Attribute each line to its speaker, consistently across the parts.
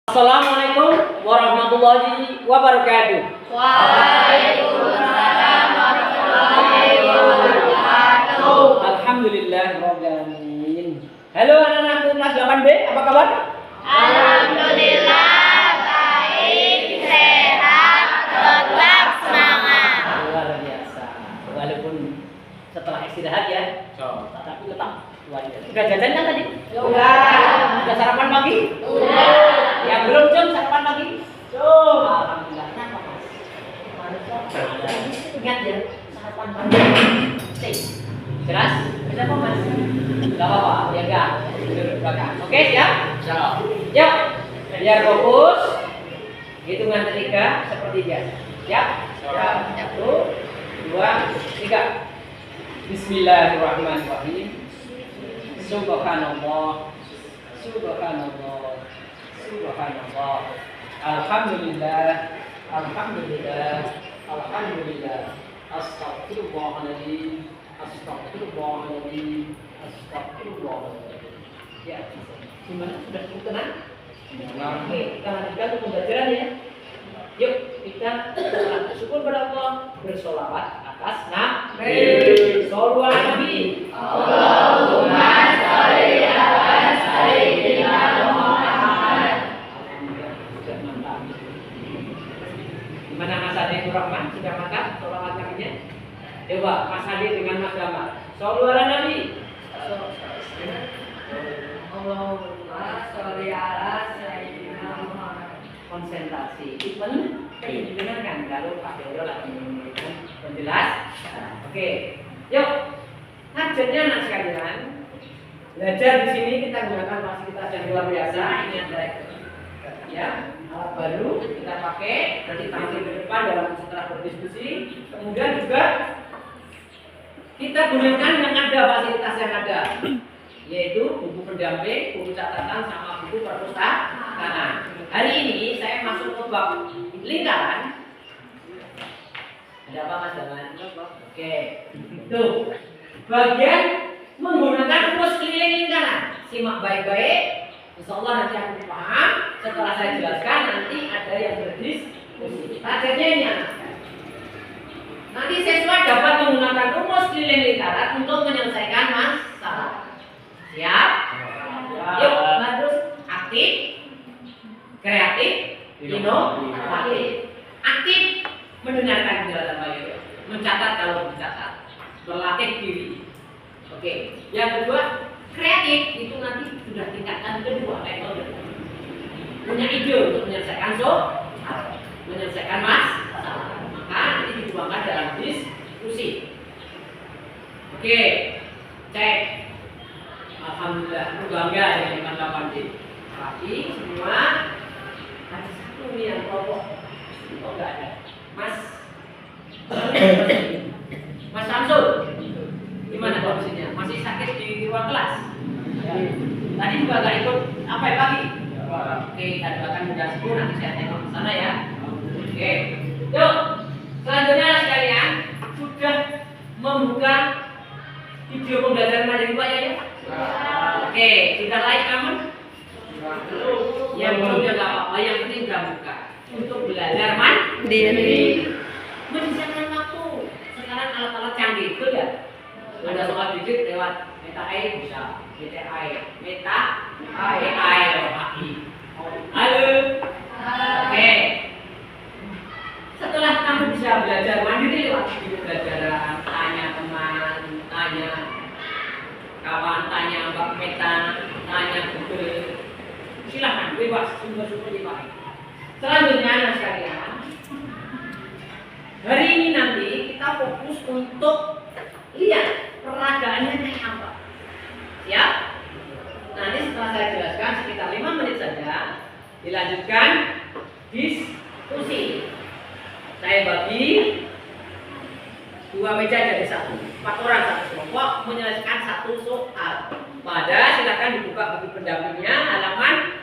Speaker 1: Assalamualaikum warahmatullahi wabarakatuh.
Speaker 2: Waalaikumsalam warahmatullahi wabarakatuh.
Speaker 1: Alhamdulillah rabbil alamin. Halo anak-anak kelas 8B, apa kabar?
Speaker 2: Alhamdulillah baik, sehat, tetap semangat.
Speaker 1: Luar biasa. Walaupun setelah istirahat ya, tapi tetap luar biasa. Sudah jajan kan tadi? Sudah sarapan pagi? Yang belum jam sarapan pagi? Alhamdulillah. Kenapa mas? Ingat ya, sarapan pagi. Jelas? Kenapa mas? Gak apa-apa, ya enggak. Duduk belakang. Oke, siap? Yuk, biar fokus. Hitungan 3 seperti biasa. Siap? 1, 2, 3. Bismillahirrahmanirrahim. Subhanallah. Subhanallah. Subhanallah. Alhamdulillah. Alhamdulillah. Alhamdulillah. Astagfirullahaladzim. Astagfirullahaladzim. Astagfirullahaladzim. Ya, gimana? Sudah cukup tenang? Oke, kita lanjutkan untuk pembelajaran ya. Yuk, kita bersyukur pada Allah, bersolawat atas Nabi. Shollu ala Nabi.
Speaker 2: Allahumma sholli ala sayyidina Muhammad.
Speaker 1: Alhamdulillah, sudah mantap. Gimana Mas Adi Rahman? Sudah mantap sholawat nabinya? Coba Mas Adi dengan Mas Damar. Shollu ala Nabi. Allahumma sholli ala sayyidina Muhammad. Konsentrasi penting didengarkan kalau Pak Dodo lagi memberikan penjelasan. Oke, yuk ngajarnya anak sekalian. Belajar di sini kita gunakan fasilitas yang luar biasa. Ini ada ya alat baru kita pakai nanti tampil ke depan dalam setelah berdiskusi. Kemudian juga kita gunakan yang ada fasilitas yang ada, yaitu buku pendamping, buku catatan, sama buku perpustakaan. Hari ini saya masuk ke bab lingkaran. Ada apa Mas Daman? Oke, tuh bagian menggunakan rumus keliling lingkaran. Simak baik-baik. Insya Allah nanti aku paham. Setelah saya jelaskan nanti ada yang berdiskusi. Targetnya ini anak. Nanti siswa dapat menggunakan rumus keliling lingkaran untuk menyelesaikan masalah. Siap? Yuk, harus aktif, kreatif, inovatif. Aktif, mendengarkan penjelasan Pak Yoyo, mencatat kalau mencatat, melatih diri. Oke. Yang kedua, kreatif itu nanti sudah tingkatan kedua metode. Punya ide untuk menyelesaikan menyelesaikan masalah. Maka nanti dituangkan dalam diskusi. Oke, cek. Alhamdulillah, aku bangga dengan 8D. Tapi semua ada satu nih yang kelompok. Kok enggak ada? Mas Samsul, gimana kondisinya? Masih sakit di ruang kelas? Ya. Tadi juga nggak ikut apa ya pagi? Oke, kita doakan mudah sembuh. Nanti saya tengok ke sana ya. Oke, yuk. Selanjutnya sekalian sudah membuka video pembelajaran materi Pak ya? Oke, sudah like kamu? Yang belum ya nggak apa-apa. Yang penting sudah buka untuk belajar mandiri. Menyisihkan waktu. Sekarang alat-alat canggih, betul ya? Ada soal digit lewat meta AI bisa, meta AI, lewat AI. Halo. Oke. Setelah kamu bisa belajar mandiri lewat video pelajaran, tanya teman, tanya kawan, tanya Mbak Meta, tanya Google. Silakan bebas, sumber-sumber dipakai. Selanjutnya anak sekalian, hari ini nanti kita fokus untuk lihat peragaannya kayak apa. Siap? Nanti setelah saya jelaskan sekitar 5 menit saja, dilanjutkan diskusi. Saya bagi 2 meja jadi 1, 4 orang satu kelompok menyelesaikan 1 soal. Pada silakan dibuka buku pendampingnya halaman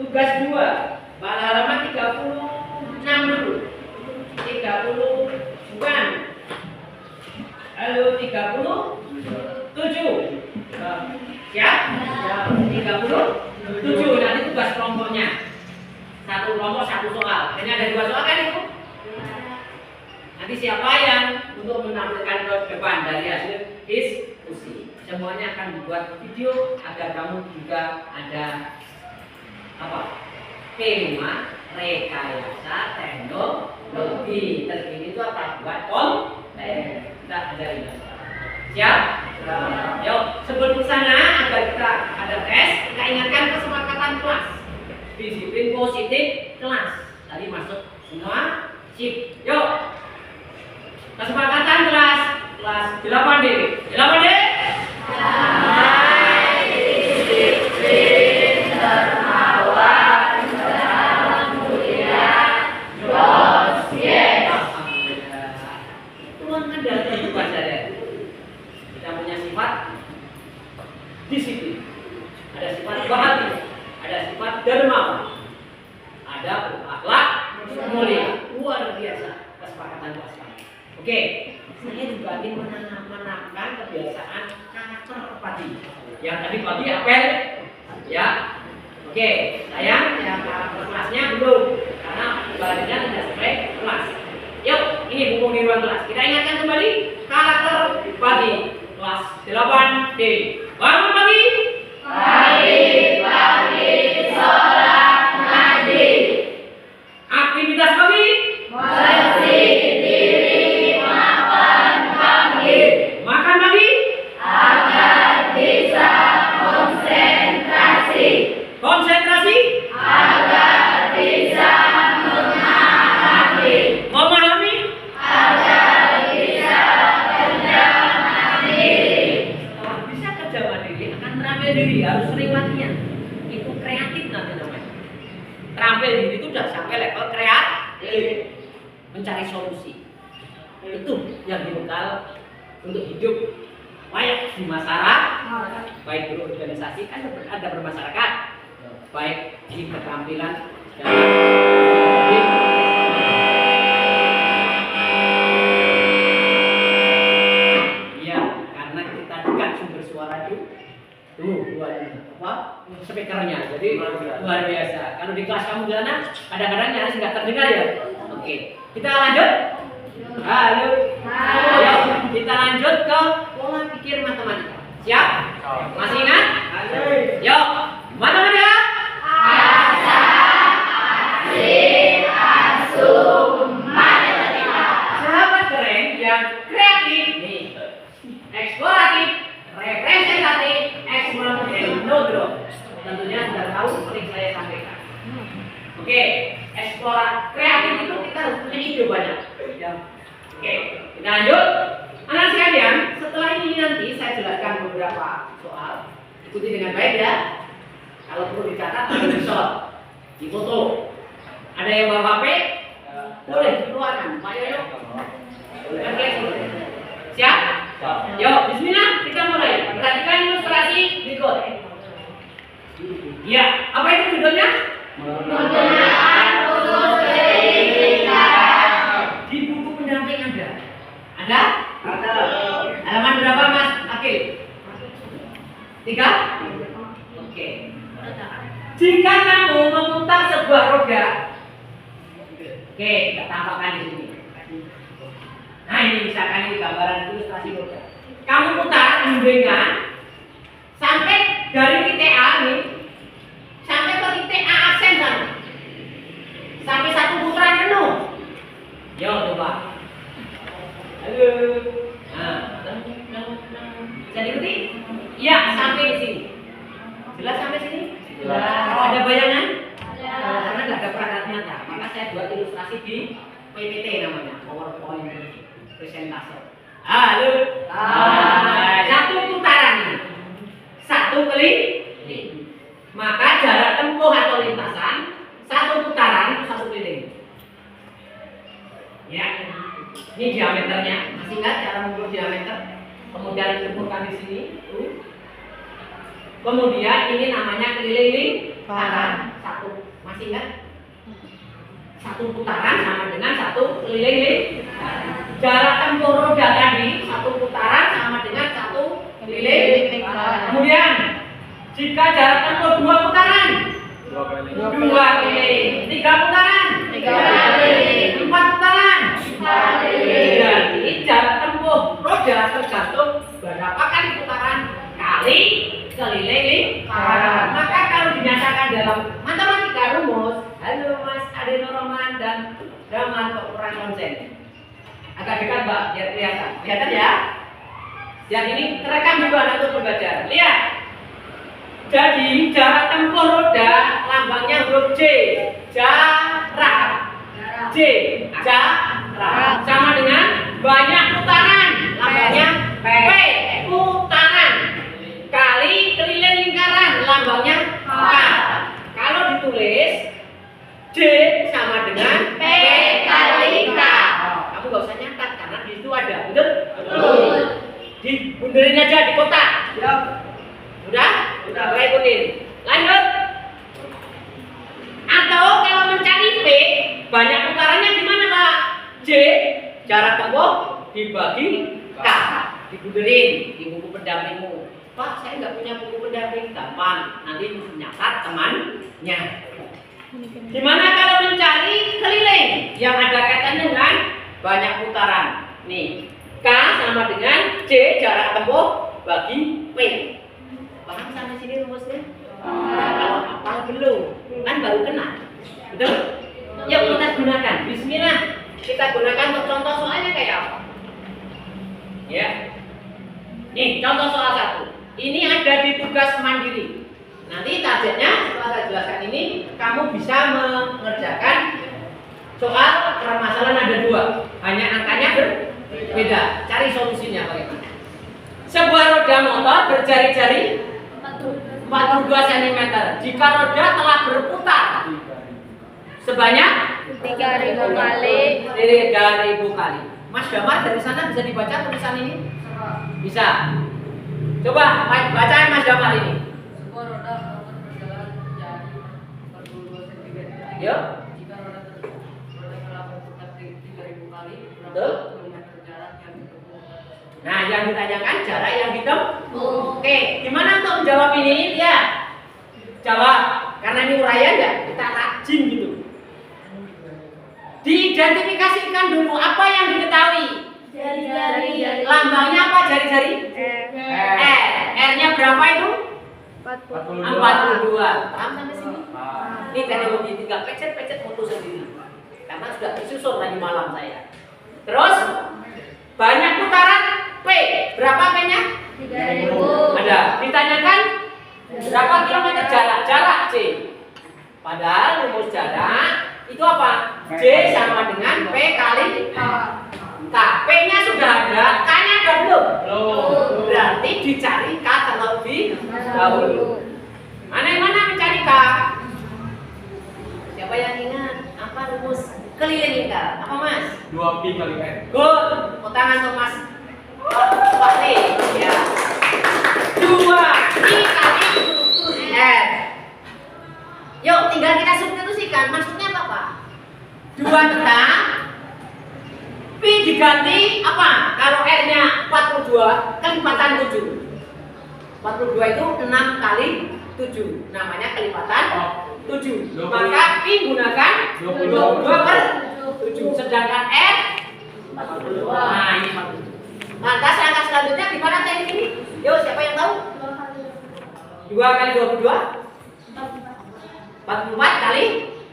Speaker 1: tugas 2. Pada halaman 36 dulu. 30 halo 37 siap? 37 nanti tugas kelompoknya kelompoknya. Satu kelompok satu soal. Hanya ada 2 soal kan itu? Nanti siapa yang untuk menampilkan ke depan dari hasil diskusi. Semuanya akan dibuat video agar kamu juga ada tema rekayasa teknologi terkini itu apa? Buat konten. Kita ajarin. Siap? Yuk, sebelum sana agar kita ada tes, kita ingatkan kesepakatan kelas. Disiplin positif kelas. Tadi masuk semua? Sip. Yuk. Kesepakatan kelas 8D. 8D.
Speaker 2: Disiplin, dermawan, dalam mulia, dosen.
Speaker 1: Tuhan ada kehidupan saya. Kita punya sifat disiplin, ada sifat bahagia, ada sifat dermawan, ada berakhlak mulia. Luar biasa kesepakatan kelas. Oke, saya juga ingin menanamkan kebiasaan karakter padi. Yang tadi pagi apel, ya. Oke, sayang yang karakter kelasnya belum, karena badannya tidak sesuai kelas. Yuk, ini buku di ruang kelas. Kita ingatkan kembali karakter pagi kelas 8D. Bangun pagi.
Speaker 2: Pagi, sholat, ngaji.
Speaker 1: Aktivitas pagi.
Speaker 2: Bersih diri, makan pagi.
Speaker 1: Makan pagi.
Speaker 2: Agar bisa konsentrasi.
Speaker 1: Konsentrasi.
Speaker 2: Agar bisa memahami.
Speaker 1: Memahami.
Speaker 2: Agar bisa kerja mandiri.
Speaker 1: Kalau bisa kerja mandiri akan terampil diri, harus sering latihan. Itu kreatif nanti namanya. Terampil diri itu udah sampai level kreatif, mencari solusi. Itu yang dibekal untuk hidup layak di masyarakat, baik berorganisasi kan ada bermasyarakat, baik di keterampilan dalam iya, karena kita dekat sumber suara itu speakernya, jadi luar biasa. Kalau di kelas kamu di sana kadang-kadang nyaris nggak terdengar ya. Oke, kita lanjut. Halo. Ayo, kita lanjut ke pola pikir matematika. Siap? Masih ingat? Yuk, matematika.
Speaker 2: Asa, asih, asum, matematika.
Speaker 1: Sahabat keren yang kreatif nih, eksploratif, representatif, eksploratif, tentunya sudah tahu seperti saya sampaikan. Oke, eksploratif kreatif itu kita harus punya ide banyak. Oke, kita lanjut. Anak sekalian, setelah ini nanti saya jelaskan beberapa soal. Ikuti dengan baik ya. Kalau perlu dicatat, ada di shot, di foto. Ada yang bawa HP, boleh dikeluarkan. Pak Yoyo, boleh. Siap? Yuk, bismillah, kita mulai. Perhatikan ilustrasi berikut. Ya, apa itu judulnya?
Speaker 2: Penggunaan rumus fisika.
Speaker 1: Di buku pendamping ada? Ada? Ada. Halaman berapa Mas Akil? 3? Oke. Jika kamu memutar sebuah roda, oke, kita tampakkan di sini. Nah ini misalkan ini gambaran ilustrasi roda. Kamu putar bimbingan sampai dari titik A nih, sampai ke titik A aksen sana, sampai satu putaran penuh. Yo coba. Halo. Nah, bisa diikuti? Iya, sampai di sini. Jelas sampai sini? Jelas. Ada bayangan?
Speaker 2: Ada.
Speaker 1: Karena nggak ada perangkat nyata, maka saya buat ilustrasi di PPT namanya, PowerPoint presentasi. Halo. Satu putaran ini, satu keliling. Maka jarak tempuh atau lintasan satu putaran satu keliling. Ya, ini diameternya. Masih ingat cara mengukur diameter? Kemudian diukurkan di sini. Kemudian ini namanya keliling lingkaran. Satu, masih ingat? Satu putaran sama dengan satu keliling lingkaran. Jarak tempuh roda tadi satu putaran sama dengan satu keliling lingkaran. Kemudian jika jarak tempuh 2 putaran 2 keliling. 3 putaran. 4 putaran. Berarti jarak tempuh roda tergantung berapa kali putaran kali keliling lingkaran. Maka kalau dinyatakan dalam matematika rumus, halo Mas Adeno Roman dan Rahman, kok kurang konsen? Agak dekat Mbak, biar kelihatan. Kelihatan ya? Yang ini terekam juga untuk pembelajaran. Lihat. Jadi jarak tempuh roda lambangnya huruf J. Jarak. J. Jarak. Sama dengan banyak putaran. Lambangnya P. Putaran. Kali keliling lingkaran. Lambangnya K. Kalau ditulis J sama dengan P kali K. Kamu gak usah nyatat karena di situ ada. Betul? Betul. Dibunderin aja di kotak. Udah? Udah ikutin. Lanjut. Atau kalau mencari P, banyak putarannya gimana Pak? J, jarak tempuh dibagi K. Dibunderin di buku pendampingmu. Pak, saya nggak punya buku pendamping. Gampang. Nanti nyatat temannya. Gimana kalau mencari keliling yang ada kaitannya dengan banyak putaran? Nih, K sama dengan J jarak tempuh bagi P. Paham sampai sini rumusnya? Kalau hafal belum, kan baru kenal. Betul? Yuk kita gunakan. Bismillah. Kita gunakan untuk contoh soalnya kayak apa? Ya. Nih, contoh soal 1. Ini ada di tugas mandiri. Nanti targetnya setelah saya jelaskan ini, kamu bisa mengerjakan soal permasalahan ada 2. Hanya angkanya berbeda. Cari solusinya bagaimana? Sebuah roda motor berjari-jari 42 cm. Jika roda telah berputar sebanyak
Speaker 2: 3.000 kali.
Speaker 1: 3.000 kali. Mas Damar dari sana bisa dibaca tulisan ini? Bisa. Coba bacain Mas Damar ini.
Speaker 3: Sebuah roda berjalan jadi 42 cm.
Speaker 1: Yuk.
Speaker 3: Jika roda telah berputar 3.000 kali,
Speaker 1: Betul.
Speaker 3: berapa kilometer jarak yang ditempuh?
Speaker 1: Nah, yang ditanyakan jarak yang ditempuh. Oke, gimana untuk menjawab ini? Lihat. Jawab. Karena ini uraian ya, kita rajin gitu. Diidentifikasikan dulu apa yang diketahui.
Speaker 2: Jari-jari.
Speaker 1: Lambangnya apa jari-jari? R-nya berapa itu? 42. Paham sampai sini? Ini teknologi tinggal pecet-pecet foto sendiri. Karena sudah tersusun tadi malam saya. Terus banyak putaran P. Berapa P-nya?
Speaker 2: 3.000.
Speaker 1: Ada. Ditanyakan berapa kilometer jarak? Jarak C. Padahal rumus jarak itu apa? J sama dengan P kali K. P-nya sudah ada, K-nya ada belum? Berarti dicari K terlebih dahulu. Mana yang mana mencari K? Siapa yang ingat apa rumus keliling lingkaran? Apa Mas?
Speaker 4: 2pi kali N.
Speaker 1: Good. Tepuk tangan untuk Mas Wahli. Ya. 2pi kali R. Yuk, tinggal kita substitusikan. Maksudnya apa Pak? 2 tetap Pi diganti apa? Kalau R-nya 42 kelipatan 7. 42 itu 6 kali 7. Namanya kelipatan 7. Maka Pi gunakan 22 per 7. Sedangkan R 42. Nah, ini 42. Lantas angka selanjutnya gimana teknik ini? Yuk, siapa yang tahu? 2 kali 22? 44 kali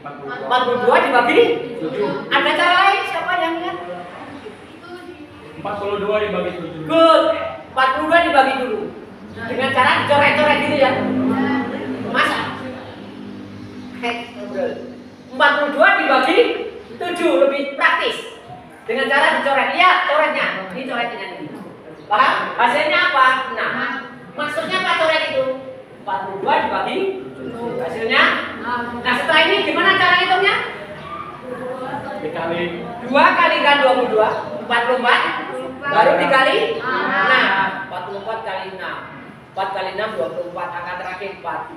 Speaker 1: 42 dibagi 7. Ada cara lain? Siapa yang ingat?
Speaker 4: 42 dibagi 7.
Speaker 1: Good. 42 dibagi dulu. Dengan cara dicoret-coret gitu ya. Masa? 42 dibagi 7 lebih praktis. Dengan cara dicoret. Lihat coretnya. Ini coretnya ini. Paham? Hasilnya apa? Nah, maksudnya apa coret itu? 42 dibagi 7. Hasilnya? Nah, setelah ini gimana cara hitungnya?
Speaker 4: Dikali
Speaker 1: 2 kalikan 22, 44. Baru dikali 6. 44 kali 6. 4 kali 6 24. Angka terakhir 4.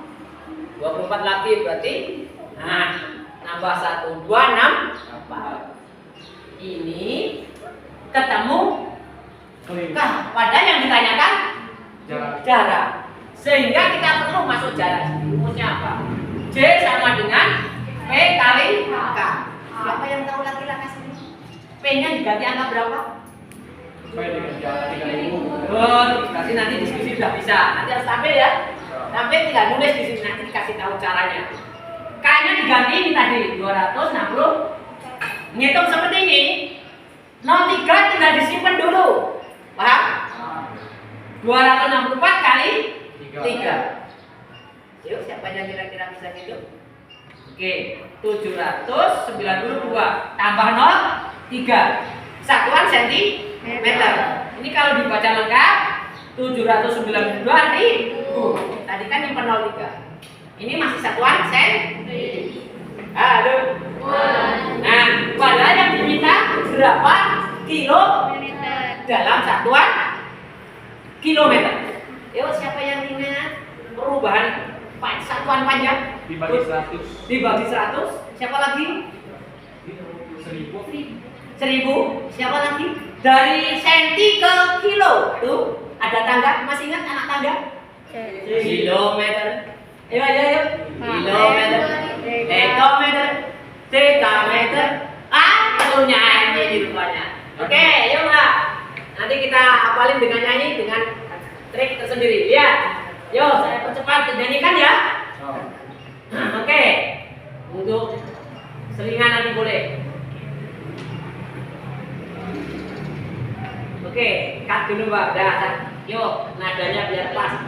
Speaker 1: 24 lagi berarti nambah 1 2 6 4. Ini ketemu Nah, pada yang ditanyakan
Speaker 4: jarak.
Speaker 1: jarak. Sehingga kita perlu masuk jarak. Rumusnya apa? J sama dengan P kali K. Siapa yang tahu laki-laki sini? P-nya diganti angka berapa?
Speaker 4: Supaya dengan jalan 3000.
Speaker 1: Oh, kasih nanti diskusi sudah bisa. Nanti harus tampil ya. Tampil tinggal nulis di sini nanti dikasih tahu caranya. K-nya diganti ini tadi 260. Ngitung seperti ini. 03 tinggal disimpan dulu. Paham? 264 kali 3. Yuk, siapa yang kira-kira bisa gitu? Oke, 792 tambah 0 3 satuan sentimeter. Ini kalau dibaca lengkap 792 ribu. Tadi kan nyimpen 03. Ini masih satuan senti. Aduh. Nah, padahal yang diminta berapa kilo dalam satuan kilometer. Yuk, siapa yang ingat perubahan satuan panjang?
Speaker 4: Dibagi 100.
Speaker 1: Dibagi 100. Siapa lagi?
Speaker 4: 1000.
Speaker 1: 1000. Siapa lagi? Dari senti ke kilo. Tuh, ada tangga. Masih ingat anak tangga? Kilometer. Ayo, ayo, ayo. Kilometer. Hektometer. Dekameter. Perlu nyanyi di rumahnya. Oke, yuk Mbak. Nanti kita hafalin dengan nyanyi dengan trik tersendiri. Lihat. Yo, saya percepat nyanyikan ya. Oke. Untuk selingan nanti boleh. Oke, cut dulu Mbak. Udah. Yuk, nadanya biar pas.